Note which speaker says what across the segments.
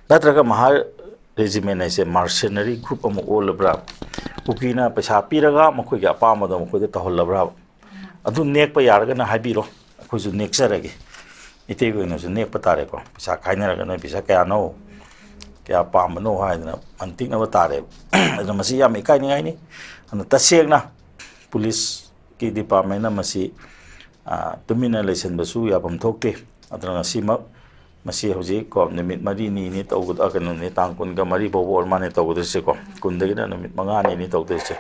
Speaker 1: नत्रगा महा रेजिमेंट है मार्सेनरी ग्रुप ओलब्रा कुकीना पैसा पीरगा मखोई के अपामद मखोई तहलब्रा अदु नेकप यारगना हाइबिरो अखोइसु नेक्सरगे इतेगोइनसु नेकप तारेको पैसा खाइनरगा नोइ पैसा कयानो क्या पामनो हाइदना अंतिंगनब तारे अदु मसी याम इकाइनिगाइनि अन तसेगना पुलिस की डिपार्टमेंट मसी तुमिना लेसनबसु याबम थोकते अदना सिमक मसी हौजिक को निमित मरी नि तौगद अकनो ने तांग कुनगा मरी बोबो और माने तौगदसे को कुंदगिना निमित मंगा नि तौगदसे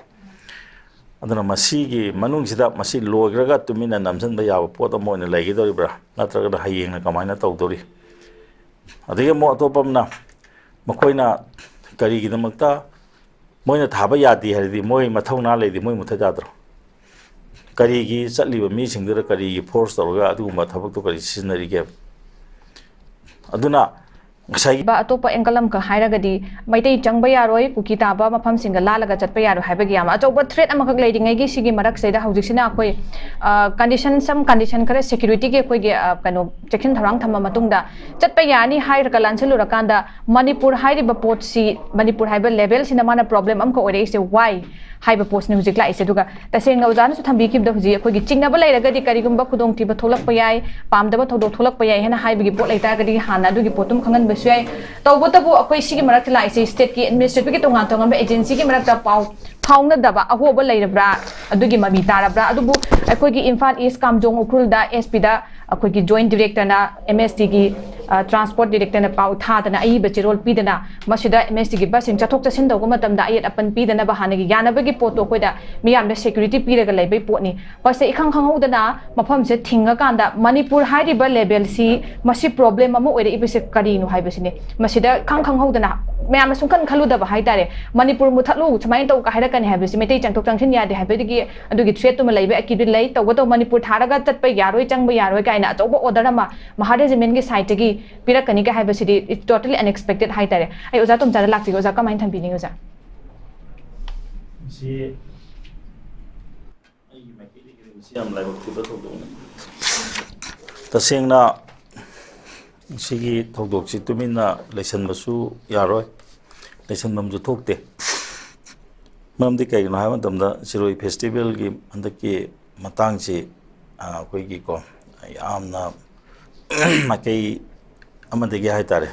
Speaker 1: अदना मसी की मनुंगसिदा मसी लोग्रगा तुमिना नमजनबा याब पोत अमोने लैगिदोरिब्रा नत्रगना हयेंगना कमाइना तौदोरि अदगे मो अतोपमना मखोइना करिगिदमक्ता मोइना थाबा यादि हरदि मोइ मथौना लेदि मोइ मुथा जाद्रो करिगी चलिबा मी सिंगदरा करिगी फोर्स तौरगा अदुगुमा थबक तो करि सिजनरिगे अदुना
Speaker 2: अतोप एंगलम का हाइरगदी मैतै चंगबा यारोय कुकी ताबा मफम सिंग लालगा चटपा यारो हाइबगी याम अचौबा थ्रेट अमखक लेदिङैगी सिगी मरक सैदा हौजिकसिना अखोय कंडीशन खरे सिक्युरिटी के अखोय कनो चेक्शन थरांग थम्मा मतुंगदा चटपा यानी हाइरका लानसलुरकांदा मणिपुर हाइरिबा पोटसी मणिपुर हाइबा लेवल सिना माना प्रॉब्लम अमका ओरेसे वाई हाइबा पोस्ट ने हुजिक लाइसे दुगा तसेंग ओजाना सु थंबीकिबदा हुजि अखोयगी चिंगनाबा लैरगदी करिगुंबा खुदोंथिबा थोलकपा याय पामदबा थोदो थोलकपा याय हेना हाइबगी पोट लैतागदी हाना दुगी पोतुम खंगन बसुय तौबतबु अखोय सिगी मरक लाइसे स्टेट की एडमिनिस्ट्रेटिव की तोंगा तोंगा एजेंसी की मरक पाउ फाउनदबा अहोबा लैरब्रा अदुगी मबी तारब्रा अदुबु अखोयगी इम्फाल ईस्ट कामजोंग उखरुलदा एसपी दा अखोयगी जॉइंट डायरेक्टर ना एमएसटी की ट्रांसपोर्ट डायरेक्टर ना पाउ थादना अईबा चिरोल पीदना मसिदा एमएसटी की बसिंग चथोक चसिन दौग मतमदा अयत अपन पीदना बहानगी यानबगी पोतो कोइदा मियामदा सिक्युरिटी पीरगा लैबै पोटनी पसे इखंग खंगौदना मफम से थिंगा कांदा मणिपुर हाइरिबा लेवल सी मसी प्रॉब्लम अमो ओइरे इबसे करिनु हाइबसिने मसिदा खंग खंगौदना मैम सुंखन खलुदबा हाइतारे मणिपुर मुथलु समाय तौ का हाइरकने हाइबसि मेतै चंथोक चंगसिन यादे हाइबदिगी अदुगी थ्रेट तुम लैबै अकिबि लै तौबतो मणिपुर थारगा चटपा यारोय चंगबा यारोय काइना अचौबा ऑर्डर अमा महारेजिमेंट की साइटगी पिरकनी का हाइबसिदी इट्स टोटली अनएक्सपेक्टेड हाइतारे आई ओजा तुम जारा लाक्ति ओजा कमाइन थंबिनि ओजा
Speaker 1: सी आई मैकेनिक सी हम लाइव थिबा थोदोने तसेंगना सिगी थोदोकसि तुमिना लेसनबसु यारोय लेसनबमजु थोकते मरमदि कइनो हाय मतमदा सिरोई फेस्टिवल की अंदकी मतांगसि अखोयगी को यामना मकई अमदगी हाइतारे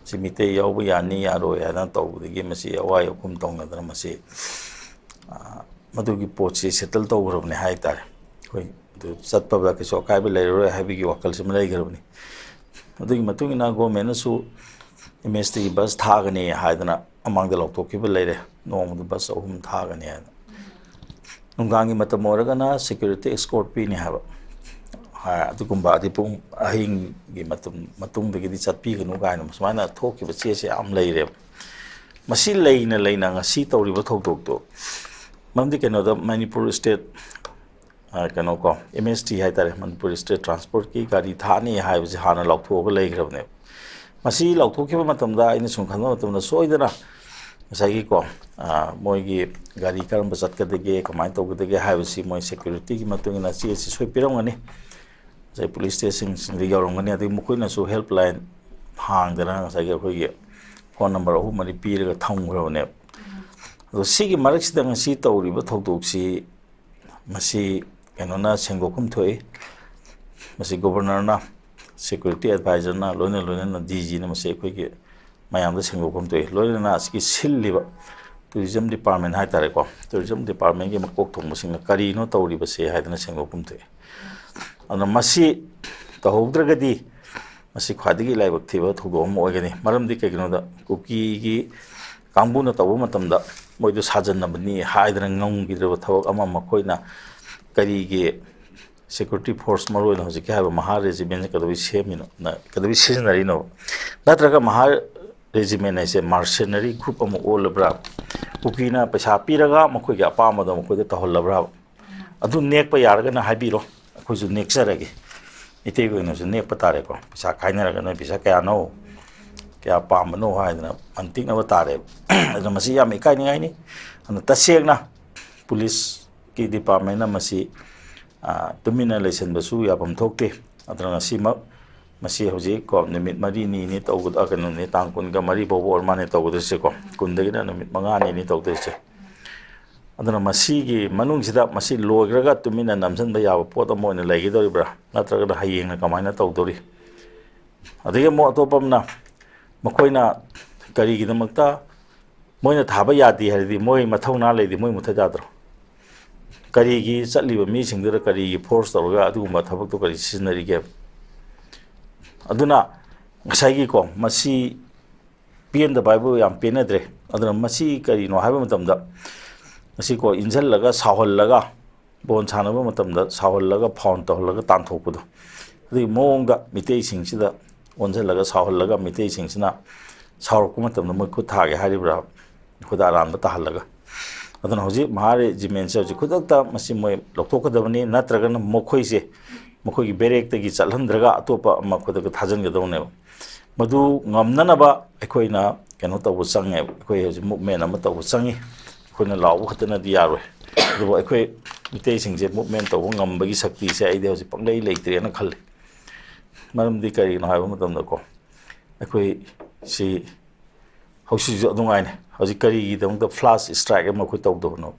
Speaker 1: सिमिते याव यानी यारोय हाना तौबदगी मसी अवाय अखुम तौनदना मसी मदुगी पोची सेटल तौग्रबने हाइतारे कोई दु चटपबा के सो कायबे लेरोय हाइबिगी वकल सिम लेग्रबनी अदुगी मतुंगिना गवर्नमेंट सु एमएसटी की बस थागने हाइदना अमांग लौटोखिबा लेरे नोंग बस अहुम थागने नुंगांगी मतम ओरगना सिक्युरिटी एस्कॉर्ट पीने हाबा अदुगुंबा अदिपुंग अहिंगी मतुंगदगी चटपीगनु गायना सुमाइना थोखिबा चेसे आम लेरे मसी लेना लेना ngasi तौरिबा थोकदोकतो ममदि केनोदा मणिपुर स्टेट कनो को एमएसटी हाइतारे मणिपुर स्टेट ट्रांसपोर्ट की गाड़ी थानी हाइबजे हाना लौथोगा लेग्रबने मसी लौथोखिबा मतमदा आइना सुंखनबा मतमदा सोइदना ngsaigi ko moigi gari karam chatkadege kamai togdege haibasi moi security ki matungina chi chi soi pirongani jai police station sing yaurongani adi mukoina su helpline hangdana ngsaigi khoi phone number ahu mari piraga thamgrone ado sigi maraksida ngasi tawriba thokdoksi masi kenona sengokum thoi masi governor na security advisor na loina DG na masi khoi ki ma'am सेंगोम तो लोना सिल्लिब tourism department है तारे को tourism department की मकोक थोंबसिंग करीनो तौरिबसे हाइदना सेंगोम तो अन मसी तहौद्रगदी मसी ख्वादिगी लाइबक थिबा थोदोम ओगनी मरमदि केगनोदा cookie की कांगबुना तबो मतमदा मोइदो साजनबनी हाइदना ngonggidraba thawak ama makoina karigi security force maroina hojike haba maha regiment kadabi semino na kadabi seasonary no natraga maha regiment है मार्सेनरी ग्रुप ओलब्रा कुकीना पैसा पीरगा मखोई अपामद मखोई तहलब्रा अदु नेकप यारगना हाइबिरो अखोइसु नेक्सरगे इतेगोइनसु नेकप तारेको पैसा खाइनरगा नोइ पैसा कयानो क्या पामनो हाइदना अंतिंगनब तारे अदु मसी याम इकाइनिगाइनि अन तसेगना पुलिस की डिपार्टमेंट मसी तुमिना लेसनबसु याबम थोकते अदना सिमक masi hauji ko numit mari ni tawgud akanu ni tang kun ga mari bobo or mane tawgud se ko kun de na numit manga ni tawgud se adana masi gi manung sida masi lograga tumina namsan ba yaw pot mo ne lagi dori bra natra ga hayeng na kamaina tawdori adege mo atopamna makoina kari gi damakta moina thaba yadi haridi moi mathona leidi moi muthajadro kari gi chatliba mi singdura kari gi force tawga aduguma thabak to kari sinari ge aduna ngasai gi ko masi pien da bible yam penadre aduna masi kari no haba matamda masi ko injal laga sahol laga bon chanaba matamda sahol laga found to laga tan thokpudo adi mongda mitei singsida onjal laga sahol laga mitei singsina sahor ko matamda mo khu thage haribra khuda ram da tahalaga aduna hoji mahare jimen se hoji khudakta masi moi lokthokadabani natragana mokhoi se mokhoi gi berek te gi chalhandraga atopa ma khudaga thajan ga dawne madu ngamnanaba ekoina keno tawu change ekoi hoji movement ama tawu changi khoina lawu khatana di yaroi do ekoi mitei singje movement tawu ngambagi shakti se aide hoji panglei leitre na khalle maram di kari na haiba matam da ko ekoi si hausi jo dungai ne hoji kari gi dong da flash strike ma khoi taw do no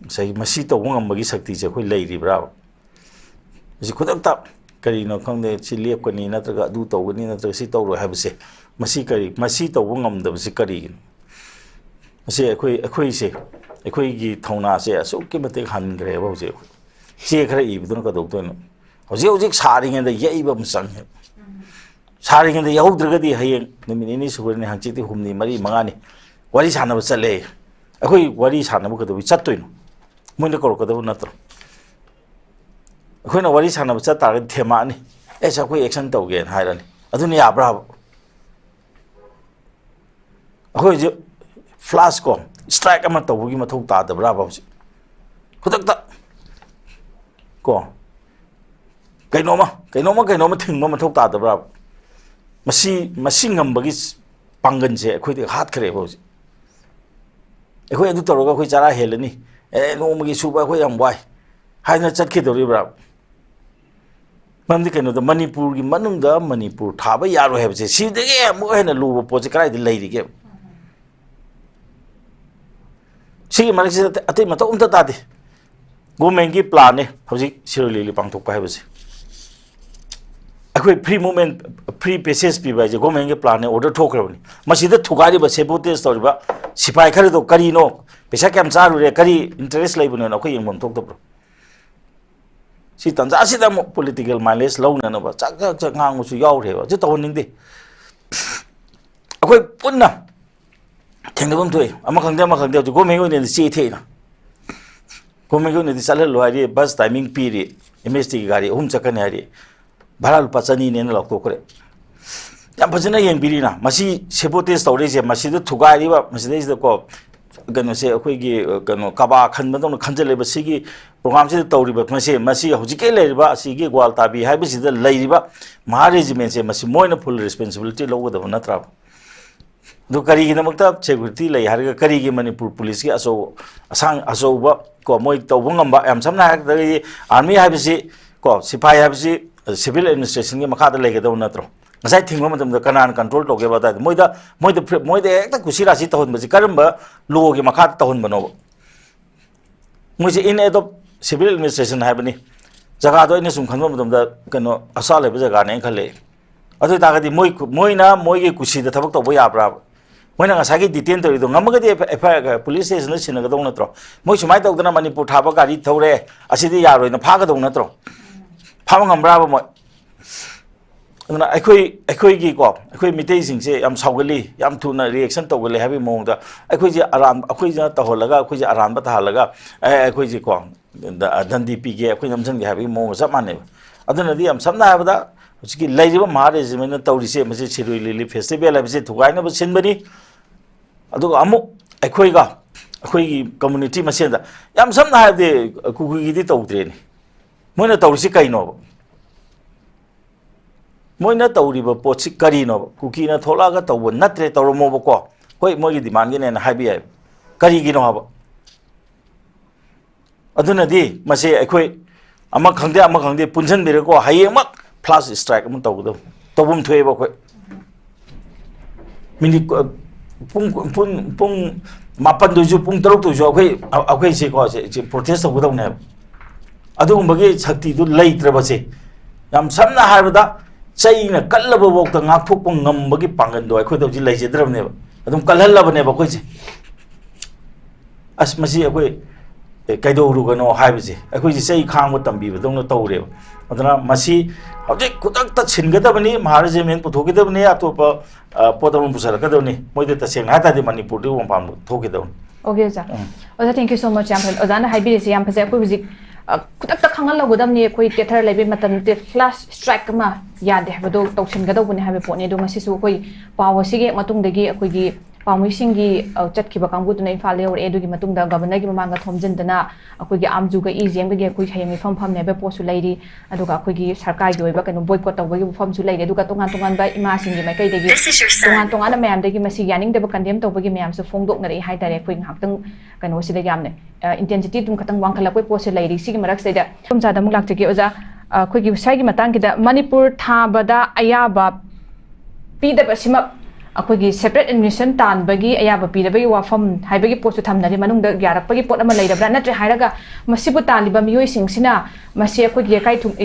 Speaker 1: sai masi taw ngambagi shakti se khoi leiri bra si khudak ta kari no khangde si lep ko ni natraga du taw ni natraga si taw ro haiba se masi kari masi taw ngam da si kari masi ekoi se ekoi gi thona se asu ke mate han gre ba je se khara i bidun ka do to no hoji hoji saring da yei ba musang saring da yaudra di hayeng nimi ni su ni hangchi ti humni mari mangani wari sana ba chale ekoi wari sana ba ka do chat toino moina kor ka do natro ekoi na wari sana ba chat tar thema ni esa koi action tau gen hairani aduni ya bra ekoi je flash ko strike ama tawgi mathau ta da bra ba khudak ko kainoma thingma mathau ta da bra masi ngambagi pangan se khoi de hat khare ba khoi adu toroga khoi chara helani no magi suba khoi am wai haina chatki dori bra mamdi kaino da manipur gi manung da manipur thaba yaro heb se si de ge mo hena lu bo je krai de leiri ge si mari se ate mato umta ta de government plan ne hoji siroli li pangthok pa hebase akoi free movement free passage pi ba je government plan ne order thokrabani masida thugari ba sabotage toriba sipai khare do kari no pesa kam charu re kari interest laibune na khoi yengmam thok topro si tanja sida political mileage launa na ba chak ngang su yaw re ba je tawon ning de akoi punna thengdabam thoi ama khangde government ne si theina government ne salal lo ari bus timing piri MST gari hum chakane ari bharal pachani ne la ko kore yam phajana yeng birina masi sabotage tawre je masi da thugari ba masi da ko gano se akhoi gi gano kaba khan ba dong khanjale ba sigi program se tawri ba masi hojike le ba sigi gwal tabi hai ba sida lai ba ma regiment se masi moina full responsibility lo da na tra do kari gi namakta security lai har ga kari gi manipur police gi asang ba ko moi tawbungam ba am samna ha da army hai ba si ko sipai hai ba si civil administration gi makha da lai ga do na tro ngasai thingma matam da kanan control to ge ba da moida ekta kusira si tahon ba si karamba lo gi makha tahon bano moi je in adopt civil administration hai bani jaga do ine sum khanba matam da kano asal ba jaga ne khale adu ta ga di moi gi kusi da thabak to bo ya bra moina ngasai gi detain to do ngam ga di police station na sin ga do na tro moi sumai to da manipur thaba gari thore asidi ya roi na pha ga do na tro pha ngam bra ba moi aduna ekoi gi ko ekoi mitei sing se yam saugali yam thuna reaction tawgali habi mong da ekoi ji aram ekoi ja taholaga ekoi ji aram ba thalaga ekoi ji ko dandi pi ge ekoi namsan ge habi mong sa mane aduna di yam samna ha da ki lairiba mare jimena tawri se mase chiroi lili festival habi se thugai na ba sinbani adu amu ekoi gi community masen da yam samna ha de ku gi di tawdre ni moina tawri se kaino moina tawriba potsi karino kuki na tholaga tawbo natre tawromo ko hoi mogi demand gi ne habi ai kari gi no haba aduna di mase ekoi ama khangde punjan bere ko hayeng mak flash strike ꯑꯃ ꯇꯧꯒꯗꯕ ꯇꯧꯐꯝ ꯊꯣꯛꯑꯦꯕ ꯑꯩꯈꯣꯏ minute ꯄꯨꯡ ꯃꯥꯄꯟꯗꯨꯁꯨ ꯄꯨꯡ ꯇꯔꯨꯛꯇꯨꯁꯨ ꯑꯩꯈꯣꯏꯁꯦꯀꯣ protest ꯇꯧꯒꯗꯧꯅꯦꯕ ꯑꯗꯨꯒꯨꯝꯕꯒꯤ ꯁꯛꯇꯤꯗꯨ ꯂꯩꯇ꯭ꯔꯕꯁꯦ ꯌꯥꯝ ꯁꯝꯅ ꯍꯥꯏꯔꯕꯗ ꯆꯩꯅ ꯀꯜꯂꯕꯐꯥꯎꯗ ꯉꯥꯛꯊꯣꯛꯄ ꯉꯝꯕꯒꯤ ꯄꯥꯡꯒꯟꯗꯣ ꯑꯩꯈꯣꯏꯗ ꯍꯧꯖꯤꯛ ꯂꯩꯖꯗ꯭ꯔꯕꯅꯦꯕ ꯑꯗꯨꯝ ꯀꯜꯍꯜꯂꯕꯅꯦꯕ ꯑꯩꯈꯣꯏꯁꯦ ꯑꯁ ꯃꯁꯤ ꯑꯩꯈꯣꯏ ꯀꯩꯗꯧꯔꯨꯒꯅꯣ ꯍꯥꯏꯕꯁꯦ ꯑꯩꯈꯣꯏꯁꯦ ꯆꯩ ꯈꯥꯡꯕ ꯇꯝꯕꯤꯕꯗꯧꯅ ꯇꯧꯔꯦꯕ ꯑꯗꯨꯅ ꯃꯁꯤ ꯍꯧꯖꯤꯛ ꯈꯨꯗꯛꯇ ꯁꯤꯟꯒꯗꯕꯅꯤ ꯃꯍꯥꯔꯥꯖꯥꯃꯦꯟ ꯄꯨꯊꯣꯛꯀꯗꯕꯅꯤ ꯑꯇꯣꯞꯄ ꯄꯣꯠ ꯑꯃ ꯄꯨꯁꯜꯂꯛꯀꯗꯕꯅꯤ ꯃꯣꯏꯗ ꯇꯁꯦꯡꯅ ꯍꯥꯏꯇꯥꯔꯗꯤ ꯃꯅꯤꯄꯨꯔꯗ ꯋꯥꯡꯄꯥꯝꯕ ꯊꯣꯛꯀꯗꯕꯅꯤ
Speaker 2: Okay, Oza. Oza, thank you so much. Ozana haibirisi yam phase akoi huzik kutakta khangal lagodamni akoi tether laibe matam te flash strike ma yade habado tawsingadaubuni habe potni do masisu akoi pawasige matungdagi akoi gi pawmisingi chatkiba kanguduna imphal le ore edugi matungda governor gi mamanga thomjindana akoi gi amjuga EGM gi akoi hayami pham nebe posu lairi aduga akoi gi sarkar gi oiba kanu boycott tawbagi pham su lairi aduga tongan ba ima singi mai kai degi tongan mayam degi masi yaning deba condemn tawbagi mayam su phongdok na ri hai tare akoi nghaktang kanu sida yamne intensity tum khatang wangkhalakoi posu lairi sigi marak saida tumcha da muk lakchege oza akoi gi sai gi matang gi da Manipur thabada ayaba pidaba sima akoi gi separate admission tan bagi ayaba pidabagi wafam haibagi postu thamnari manungda gyarakpagi pot ama leirabra natre hairaga masibu taliba miyoi singsina masi akoi gi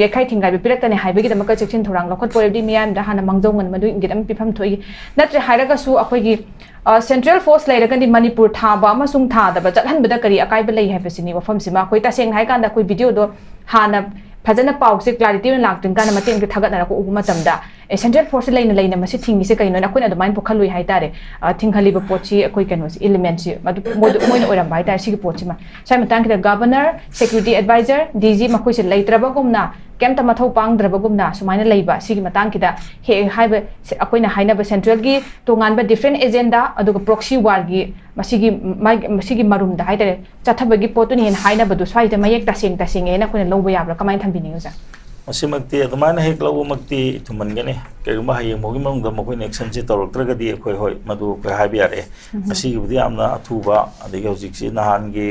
Speaker 2: yekai thingai bi piratane haibagi damaka section thorang lokhot poredi miyam da hana mangjongan madu ingidam pifam thoi natre hairaga su akoi gi Central Force lairagandi Manipur thaba amasung thadaba chathanbada kari akaiba lei haibasini wafam sima akoi taseng haikanda akoi video do hana fazana pause clarity na laktin kana mateng thagat na ko uguma tamda Central Force laina masi thingi se kaino na koina domain pokhalui haitare thinghali ba pochi akoi kanos elements madu moina oram bai tar sigi pochi ma sai matang ki governor security advisor DG makoi se leitraba gumna kemta mathau pangdraba gumna sumaina leiba sigi matang ki da he haiba akoina haina ba central gi tongan ba different agenda aduga proxy war gi masigi marum da haitare chathabagi potuni hen haina badu swai da mayek taseng ena koina loba yabra kamai thambini usa
Speaker 1: Asimakti adumana hek lawu makti thumangane kaiguma hayeng mogi mangda mokoin action se tawraktragadi akhoi hoi madu khoi habiare asigi budi amna athuba adigi hojik si nahan gi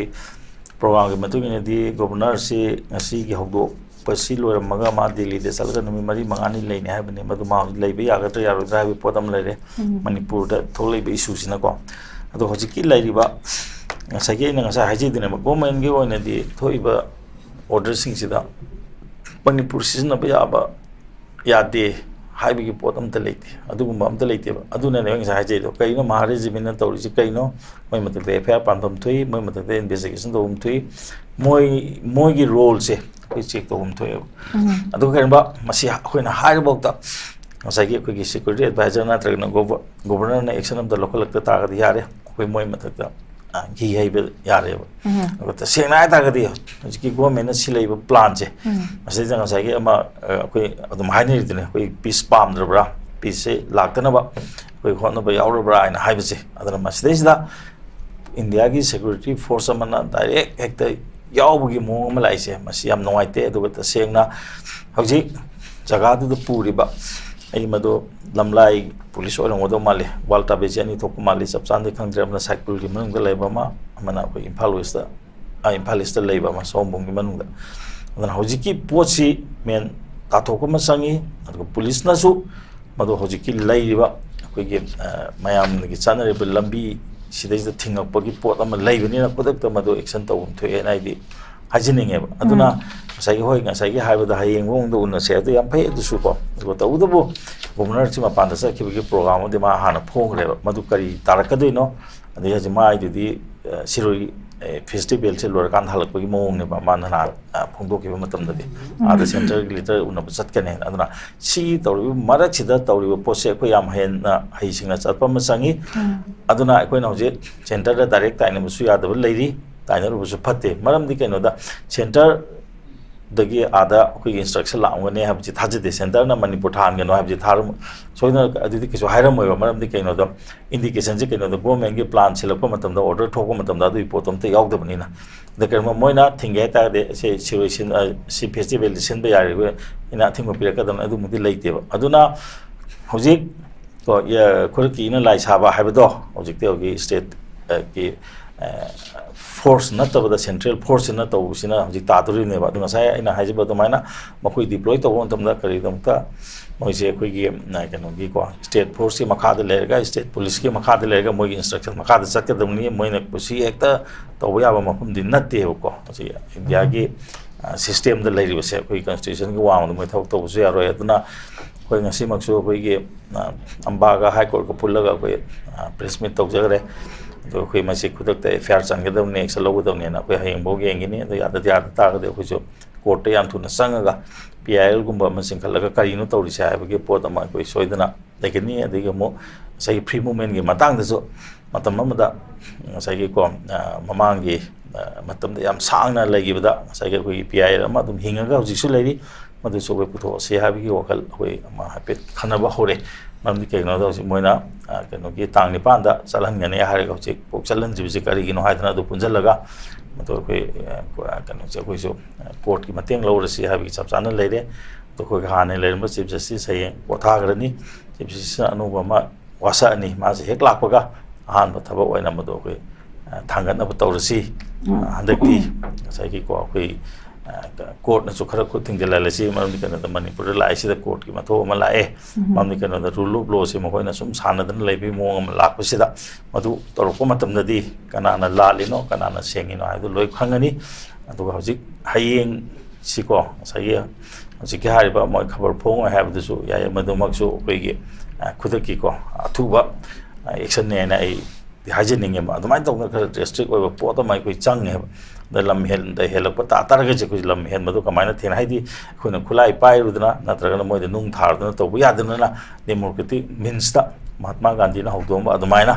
Speaker 1: program gi matugine di governor si asigi hogdo pasi loiramaga ma Delhi de salga numi mari mangani leine habane madu ma leibe yagatra yarodra habi podam leire Manipur da tholaibe issue sina ko ado hojiki lairiba ngasagi na ngasa haji dine government gi oina di thoiba order sing sida Manipur season of Yaba Yade, Habi Potam Telete, Adum Telete, Aduna Hajedo, Kaino, Maharajimin and Tori Kaino, Mamata de Fair Pantom Tui, Mamata de investigation to Home Tui, Moigi roles, which check to Home Tui. Adukamba, Masia, when I hired about that. As I get quick security advisor, not governor and action of the local Tara the Yare, with Moimata. He able yare but the same night agadi go menacing labor plants. As I say, the mining we peace palm the bra, peace lactanaba, we want by our bra and hibacy. Other much this the Indiagi security force amana direct act the Yawgi Mo Malaysia, Masiam no idea with the saying now. Hoji Jagadu the Puriba, Aimado Lamlai. Police oil and Mali, Walter Bejani Tokumali, substandard country of the cycle, the Labama, Mana, Impalista, Impalista Labor, Sombong Manunda. Then Hojiki Pochi men Tatokuma Sangi, Police Nasu, Mado Hojiki Laiva, we give Mayam Gitsana Lambi, she does the thing of Pogi Port, I'm a labor in a product of Mado Exento to an idea. Hygienic Aduna, Saihoi and Sahi have the high wong do not say the unpaid the super. What the Udabo, Governor Chima Pandasa program, the Mahana Pong, Madukari, Tarakadino, and the Yazimai, the Siri festival, Silver Kan Halak, Mong, Manana, Pondoki Matamadi, other center glitter, Unabsatkan, Aduna. See, Tori Marachida, Tori Pose, Puyam Hen, Hissing as Alpamasangi, Aduna, Quenoje, Center direct and Musuya, the lady. Diner was a pate, Madam Dicanoda, Center the other instruction when they have the center, Maniputan, and have the Tarum. So I think it's a higher Madam Dicanoda indications of the woman give plants, Silapomatum, the order Tokomatum, the Potom, the Yogdamanina. The Kermoina, Tingeta, the situation, CPST will send by in a thing of Piracadam, Adumulative. Aduna, Hojik, Kurkina, Lice Haba, Habado, Objective state. force nattabada central force na tawsina hojik tadurine ba dunga sai aina haijiba domaina makoi deploy taw on tamda kari damta moise koi gi na kano gi ko state force ki makhada lerga state police ki makhada lerga moi instruction makhada chatka damni moina pusi ekta tawya ba mafum din natte ko si india gi system da leiri se koi constitution gi wang moi thau to su ya ro aduna koi ngasi maksu koi gi amba ga high court ko pullaga koi press meet taw jagre तो कोई मसी खुदक ते fair चंगदम ने axle लोगदम ने ना कोई हयंग बोगे एंगिनी तो याद तागदे कोइसो court ते याम थुना संगगा पीआईएल गुंबा मसिंग खलगा करिनो तौरिसे हाबगे पोत अमा कोई सोइदना लेकिन अदिगे मो सही फ्री मूवमेंट गे मतंग दसो मतम अमदा सही को ममांगी मतम दे याम सांगना लेगिबदा सही कोई पीआईएल अमा तुम हिंगगा हुजिसु लेरी मदु सोबे पुथो से हाबगे वकल कोई अमा हापेट खनबा होरे मम के नो दो मोइना कनो की तांग निपान दा चलन गने हारे गौ चे पोक चलन जिबि करी गिनो हाइदना दो पुंजलगा मतो कोई कनो चे कोई सो कोर्ट की मतेंग लौरसी हाबि सब चान लेरे तो कोई हाने लेरम चीफ जस्टिस है पोथागरनी चीफ जस्टिस अनुबमा वासानी मासे हेक लापगा हान बथबा ओइना मदो कोई थांगन अब तौरसी हंदकती सही को कोई कोर्ट न खर खुद थिंगलासी मरमी कनो मणिपुर लाइसी कोर्ट की मथो अमा लाए मरमी कनो रूल ऑफ लॉ से मखोइना सुम सानदन लेबी मोंग लापसिदा मधु तोरको मतमददी कनाना लालिनो कनाना सेंगिनो हाइदो लोय खंगनी अदुगा हजिक हयेंग सिको सही हजिक हारिबा मोय खबर फोंग हाबदसु याय मधुमकसु कोइगी खुदकी को अथुबा एक्शन ने ना हाइजेनिंग अदुमाय तौना खर डिस्ट्रिक्ट ओइबा पोत माय कोइ चंगे द लम हेल द हेलक पता तारगे जे कुछ लम हेल मदो कमायना थेन हाइदी खुना खुलाई पाइरुदना नत्रगना मोय नुंग थारदना तो यादना डेमोक्रेटिक मीन्स दा महात्मा गांधी ना हौदोम अदुमायना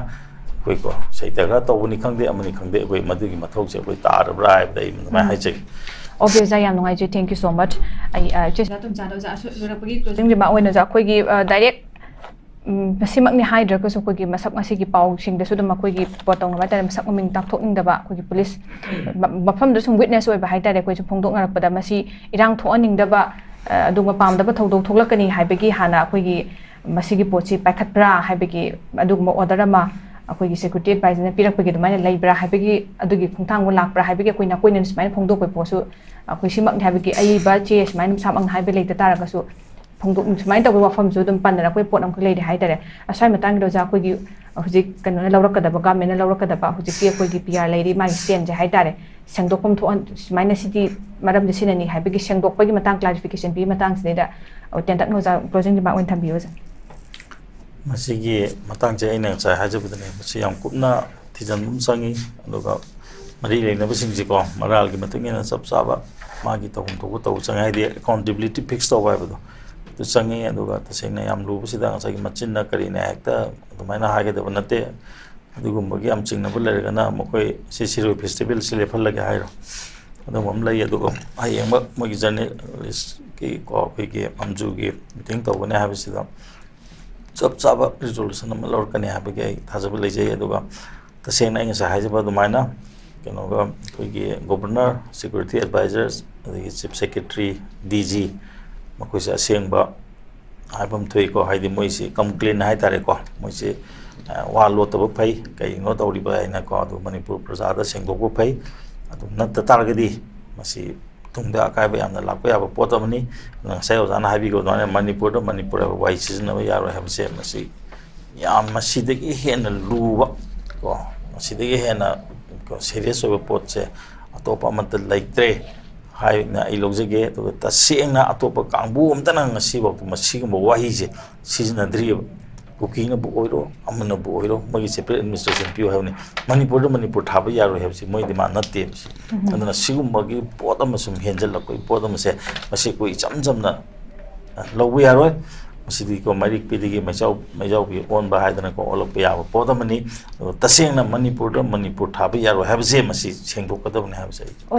Speaker 1: कोइ को सैतगा तौबनी खंगदे अमनी खंगदे कोइ मदुगी मथौ से कोइ तारब्रा हाइबदै मदुमाय हाइजे
Speaker 2: obvious I am no thank you so much I just tum cha do ja pagi closing remark oina ja khoi gi direct masimak ni hydra ko so ko gi masak masi gi pau sing da su da makoi gi potong ba ta masak ming tak thok ning da ba ko gi police mafam da sum witness oi ba hai ta de ko phong dok ngarak da masi irang tho aning da ba du ma pam da ba thodok thoklakani hai ba gi hana ko gi masi gi pochi pakhat bra hai ba gi adu ma order ma अखोई की security adviser ने पिरक पगे दुमाय Lebra हाइबगी अदुगी खुंथांग वो लाकब्रा हाइबगी कोइना कोइना स्माइन फोंदो कोइ पोसु अखोई सिमक हाइबगी अई बा चे स्माइन सामंग हाइबे लेते तारगसु फोंदो स्माइन तब वाफम जु दुम पन्ना कोइ पोट अमख लेदे हाइतरे असै मतंग दो जा कोइ हुजिक कनो लौरकदबा गवर्नमेंट लौरकदबा हुजिक की कोइ की पीआर लेरी माइ स्टैंड जे हाइतारे संगदोकम थो स्माइन सिटी मरम जे सिननी हाइबगी संगदोकपगी मतंग क्लैरिफिकेशन बी मतंग सिनेदा टेंटक नो जा क्लोजिंग रिमार्क वन थम्बियो जा
Speaker 1: मसीगी मतंग जे आइना चाइ हाजबदने मसी याम कुपना थिजन संगी अदुगा मरी लेनबसिंग जी को मराल की मतंगेना सब साबा मागी तहुम तो तो संgai दे अकाउंटेबिलिटी फिक्स तो बायबदो तो संगे अदुगा तसेना याम लुबसिदा ngसागी मचिनना करिना एकता दुमाइना हागे दब नते अदुगुमबगी याम चिंगना बुलरगना मखोय सिसिरो फेस्टिवल सिलेफल लगे हाइरो अदुम हम लई अदुगो हायेंग मोगी जर्नलिस्ट की को के अमजू की मीटिंग तो बने हाबसिदा सब चाबा रिजोल्यूशन अमा लौरकने हाबगे थाजब लेजे अदुगा तसेना इंसा हाइजबा दुमाइना कनोगा कोइगे गवर्नर सिक्योरिटी एडवाइजर्स अदगी चीफ सेक्रेटरी डीजी मकोइसा सेंगबा हाइबम थोइको हाइदि मोइसे कंप्लेन हाइ तारे को मोइसे वा लोतब फै कइनो तौरिबा आइना को अदु मणिपुर प्रजादा सेंगदोकबो फै अदु नत तारगदि मसी तुंगदा अकायबा यामना लाकपा याबा पोतमनि नसाय ओजाना हाइबिगो दोने मणिपुर वाइ सिजनबा यारो हाबसे मसी याम मसीदगी हेन लुबा को मसीदगी हेन को सीरियस ओबा पोतसे अतोपा मत लाइत्रे हाइना इ लोगजगे तो तसेंगना अतोपा कांगबु अमतना ngasi बक मसीगम वाहिजे सिजनद्रि कुकिंग बु ओइरो अमन बु ओइरो मगी सेपरेट एडमिनिस्ट्रेशन पियो हावने मणिपुर थाबा यारो हेबसी मोइ दिमा नते अदना सिगुम मगी पोतम सुम हेंजल कोइ पोतम से मसी कोइ चमचमना लौबु यारो मसीदी को मरिक पिदिगी मैजाउ बि ओन बा हाइदना को ओलप याबो पोतमनि तसेंगना मणिपुर थाबा यारो हेबसे मसी सेंगदोकदबने हेबसे